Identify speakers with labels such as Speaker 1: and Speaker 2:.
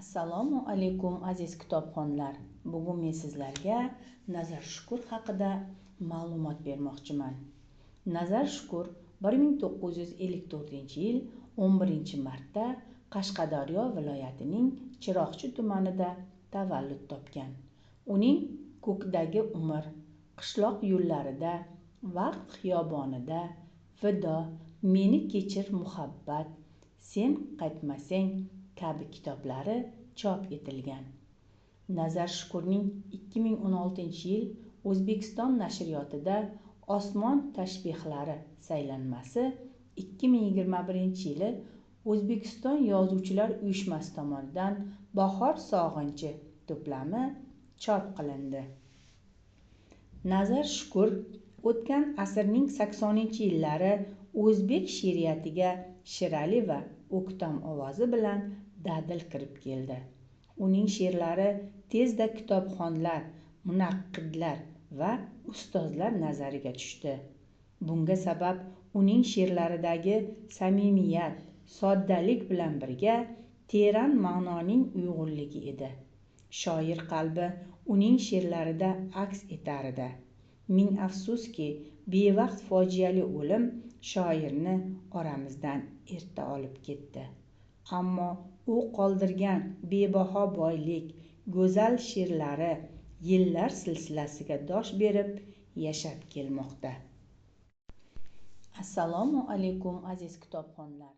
Speaker 1: Assalomu alaykum aziz kitobxonlar. Bugun men sizlarga Nazar Shukur haqida ma'lumot bermoqchiman. Nazar Shukur 1954-yil 11-martda Qashqadaryo viloyatining Chiroqchi tumanida tavallud topgan. Uning Ko'kdagi umr, Qishloq yo'llarida, Vaqt xiyobonida, Fido, Meni kechir muhabbat, Sen qaytmasang kabi kitoblari chop etilgan. Nazar Shukurning 2016-yil O'zbekiston nashriyotida Osmon tashbihlari saylanmasi, 2021-yili O'zbekiston Yozuvchilar uyushmasi tomonidan Bahor sog'inchi to'plami chop qilindi. Nazar Shukur o'tgan asrning 80-yillari o'zbek she'riyatiga Shirali va O'ktam ovozi bilan dadil kirib keldi. Uning she'rlari tezda kitobxonlar, munaqqidlar va ustozlar nazariga tushdi. Bunga sabab uning she'rlaridagi samimiyat, soddalik bilan birga teran ma'noning uyg'unligi edi. Shoir qalbi uning she'rlarida aks etar edi. Ming afsuski, bevaqt fojiali o'lim shoirni oramizdan erta olib ketdi. Ammo u qoldirgan bebaho boylik, go'zal she'rlari yillar silsilasiga dosh berib yashab kelmoqda. Assalomu alaykum aziz kitobxonlar.